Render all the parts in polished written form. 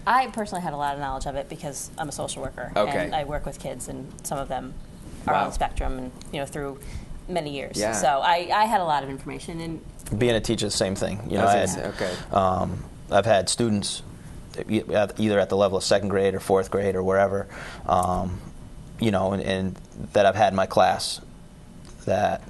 I personally had a lot of knowledge of it because I'm a social worker. Okay. And I work with kids, and some of them are on the spectrum, and through many years. Yeah. So I had a lot of information. And being a teacher, the same thing. Okay. I've had students either at the level of second grade or fourth grade or wherever, and that I've had in my class that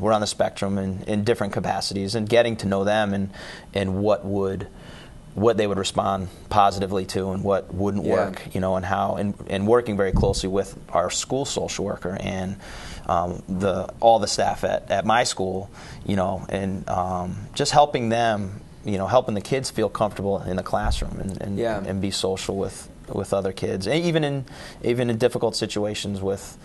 were on the spectrum in different capacities, and getting to know them and what they would respond positively to and what wouldn't work, and how, and working very closely with our school social worker and all the staff at my school, and just helping them, helping the kids feel comfortable in the classroom and be social with other kids, and even in difficult situations with,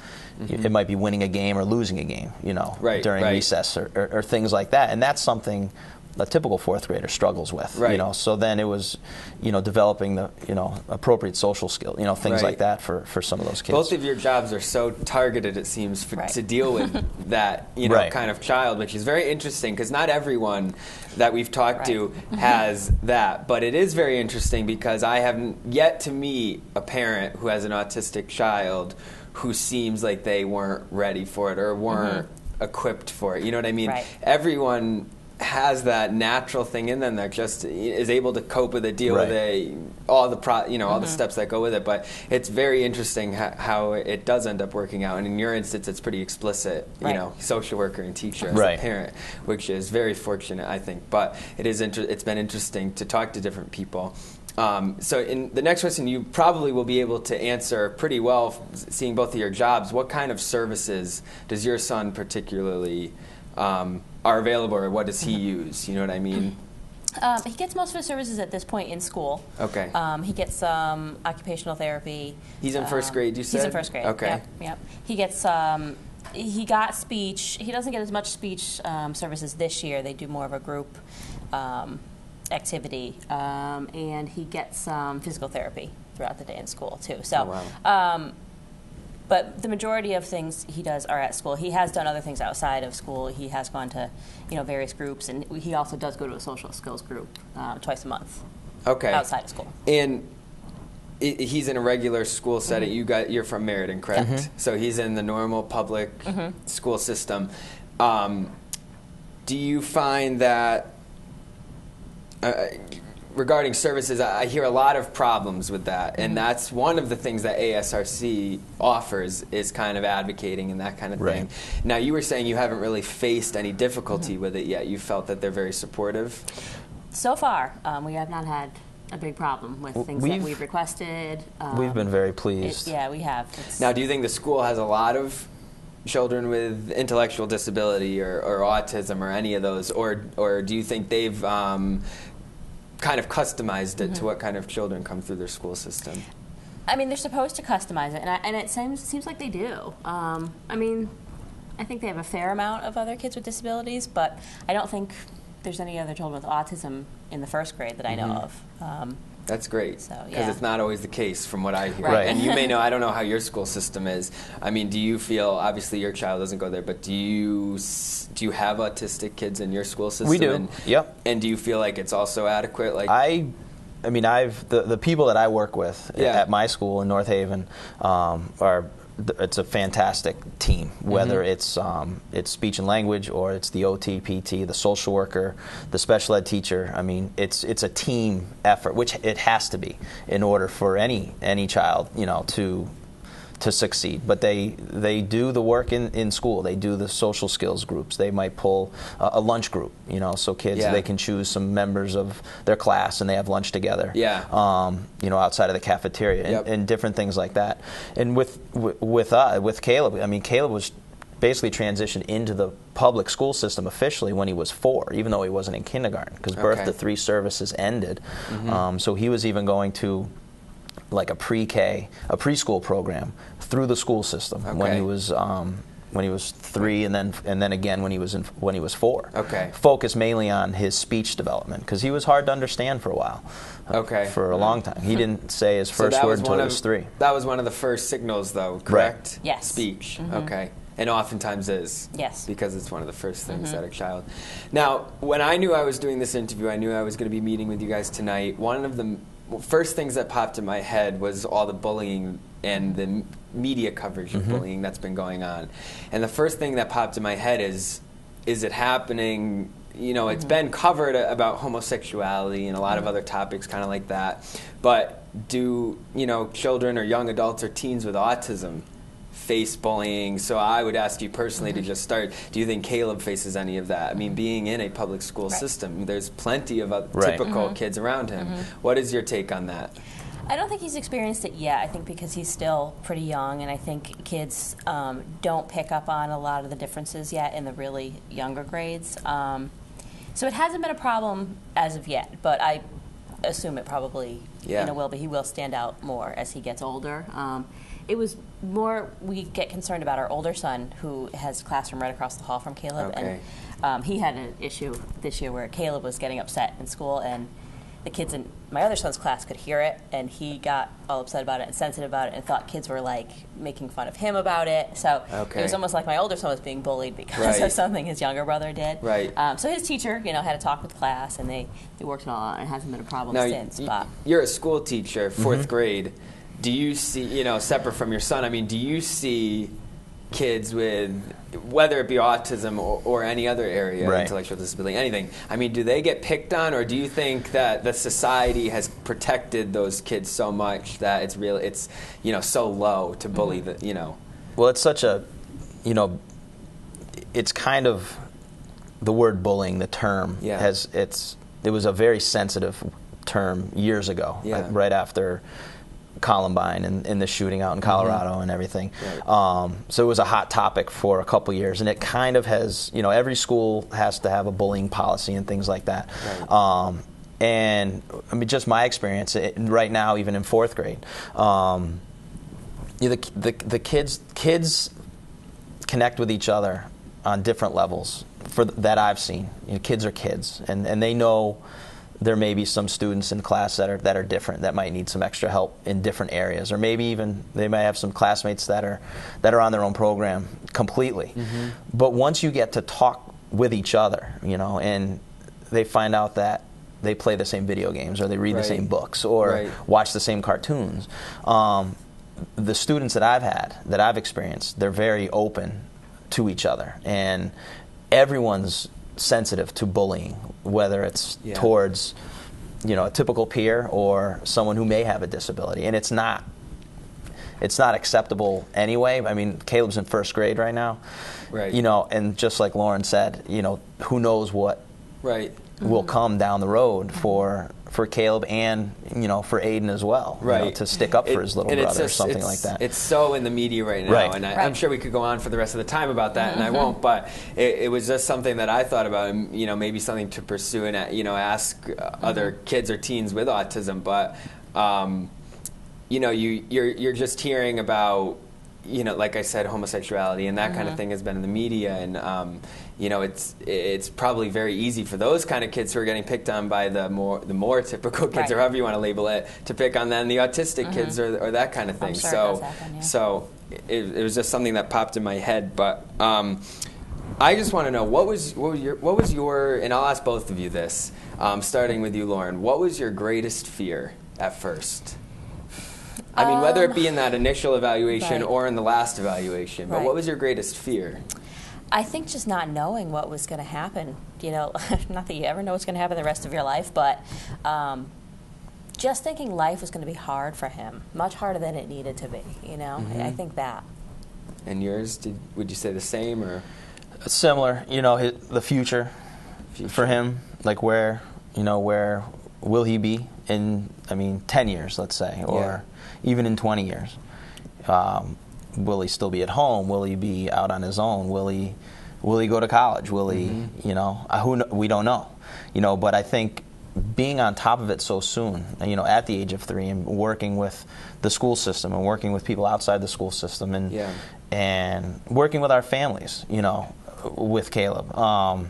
it might be winning a game or losing a game, during recess or things like that, and that's something a typical fourth grader struggles with, So then it was, developing the, appropriate social skill, things like that for some of those kids. Both of your jobs are so targeted, it seems, to deal with that, kind of child, which is very interesting because not everyone that we've talked to has that. But it is very interesting because I haven't yet to meet a parent who has an autistic child who seems like they weren't ready for it or weren't equipped for it. You know what I mean? Right. Everyone has that natural thing in them that just is able to cope with it, deal with it, all the all the steps that go with it. But it's very interesting how it does end up working out. And in your instance, it's pretty explicit, social worker and teacher as a parent, which is very fortunate, I think. But it's been interesting to talk to different people. So in the next question, you probably will be able to answer pretty well, seeing both of your jobs. What kind of services does your son particularly are available, or what does he use? You know what I mean? He gets most of his services at this point in school. Okay. He gets occupational therapy. He's in first grade, you said? He's in first grade. Okay. Yep. He gets he got speech. He doesn't get as much speech services this year. They do more of a group activity, and he gets physical therapy throughout the day in school too. So. Oh, wow. But the majority of things he does are at school. He has done other things outside of school. He has gone to, various groups, and he also does go to a social skills group twice a month. Okay. Outside of school. And he's in a regular school setting. You're from Meriden, correct? Yep. So he's in the normal public school system. Do you find that? Regarding services, I hear a lot of problems with that, and that's one of the things that ASRC offers is kind of advocating and that kind of thing. Now, you were saying you haven't really faced any difficulty with it yet. You felt that they're very supportive? So far, we have not had a big problem with things that we've requested. We've been very pleased. We have. Now, do you think the school has a lot of children with intellectual disability or autism or any of those, or do you think they've kind of customized it to what kind of children come through their school system? I mean, they're supposed to customize it, and it seems like they do. I mean, I think they have a fair amount of other kids with disabilities, but I don't think there's any other children with autism in the first grade that I know of. That's great, because it's not always the case from what I hear. And you may know, I don't know how your school system is. I mean, do you feel, obviously your child doesn't go there, but do you have autistic kids in your school system? We do, And do you feel like it's also adequate? Like I mean, the people that I work with at my school in North Haven it's a fantastic team, whether it's speech and language or it's the OT, PT, the social worker, the special ed teacher. I mean, it's a team effort, which it has to be in order for any child, to succeed. But they do the work in school. They do the social skills groups. They might pull a lunch group, so kids, they can choose some members of their class and they have lunch together, outside of the cafeteria and different things like that. And with Caleb, I mean, Caleb was basically transitioned into the public school system officially when he was 4, even though he wasn't in kindergarten, because birth to 3 services ended. So he was even going to like a pre-K, a preschool program through the school system when he was 3, and then again when he was 4. Focused mainly on his speech development because he was hard to understand for a while. For a long time, he didn't say his first word until he was 3. That was one of the first signals, though, correct? Yes. Speech. And oftentimes is. Yes. Because it's one of the first things that a child. Now, when I knew I was doing this interview, I knew I was going to be meeting with you guys tonight. One of the first things that popped in my head was all the bullying and the media coverage of bullying that's been going on. And the first thing that popped in my head is it happening? You know, it's been covered about homosexuality and a lot of other topics kind of like that. But do, you know, children or young adults or teens with autism face bullying? So I would ask you personally to just start, do you think Caleb faces any of that? I mean, being in a public school system, there's plenty of typical kids around him. What is your take on that? I don't think he's experienced it yet. I think because he's still pretty young, and I think kids don't pick up on a lot of the differences yet in the really younger grades. So it hasn't been a problem as of yet, but I assume it probably will, but he will stand out more as he gets older. It was more, we get concerned about our older son, who has a classroom right across the hall from Caleb, and he had an issue this year where Caleb was getting upset in school, and the kids in my other son's class could hear it, and he got all upset about it and sensitive about it and thought kids were like making fun of him about it. So it was almost like my older son was being bullied because of something his younger brother did. So his teacher, you know, had a talk with the class, and they worked it all out, and it hasn't been a problem since. But you're a school teacher, 4th grade. Do you see, you know, separate from your son, I mean, do you see kids with, whether it be autism or any other area, intellectual disability, anything, I mean, do they get picked on, or do you think that the society has protected those kids so much that it's you know, so low to bully the, you know? Well, it's such a, you know, it's kind of, the word bullying, the term, it was a very sensitive term years ago, right after Columbine and the shooting out in Colorado and everything. So it was a hot topic for a couple years, and it kind of has, you know, every school has to have a bullying policy and things like that. And I mean, just my experience right now, even in 4th grade, the kids connect with each other on different levels that I've seen. You know, kids are kids, and they know there may be some students in class that are different, that might need some extra help in different areas, or maybe even they may have some classmates that are on their own program completely. But once you get to talk with each other, you know, and they find out that they play the same video games, or they read the same books, or watch the same cartoons, the students that I've experienced, they're very open to each other, and everyone's sensitive to bullying, whether it's towards, you know, a typical peer or someone who may have a disability, and it's not acceptable anyway. I mean, Caleb's in 1st grade right now, you know, and just like Lauren said, you know, who knows what will come down the road for Caleb, and, you know, for Aiden as well, you know, to stick up for his little brother or something like that. It's so in the media right now, and I'm sure we could go on for the rest of the time about that, and I won't, but it was just something that I thought about, and, you know, maybe something to pursue and, you know, ask other kids or teens with autism. But you know, you're just hearing about, you know, like I said, homosexuality and that kind of thing has been in the media, and you know, it's probably very easy for those kind of kids who are getting picked on by the more typical kids, or however you want to label it, to pick on then the autistic kids or that kind of thing. Sure it does happen, so it was just something that popped in my head. But I just want to know, what was your, and I'll ask both of you this, starting with you, Lauren. What was your greatest fear at first? I mean, whether it be in that initial evaluation or in the last evaluation, but what was your greatest fear? I think just not knowing what was going to happen. You know, not that you ever know what's going to happen the rest of your life, but just thinking life was going to be hard for him, much harder than it needed to be. You know, I think that. And yours? Would you say the same or similar? You know, the future for him, like where will he be in? I mean, 10 years, let's say, or even in 20 years. Will he still be at home? Will he be out on his own? Will he go to college? Will he, you know, we don't know, you know, but I think being on top of it so soon, you know, at the age of 3, and working with the school system and working with people outside the school system, and working with our families, you know, with Caleb. Now,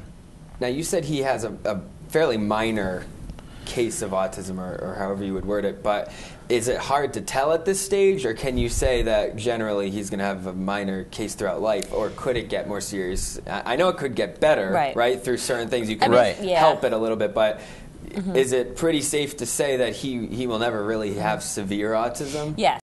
you said he has a fairly minor case of autism, or however you would word it, but is it hard to tell at this stage, or can you say that generally he's going to have a minor case throughout life, or could it get more serious? I know it could get better, right? Through certain things you can help it a little bit, but is it pretty safe to say that he will never really have severe autism? Yes.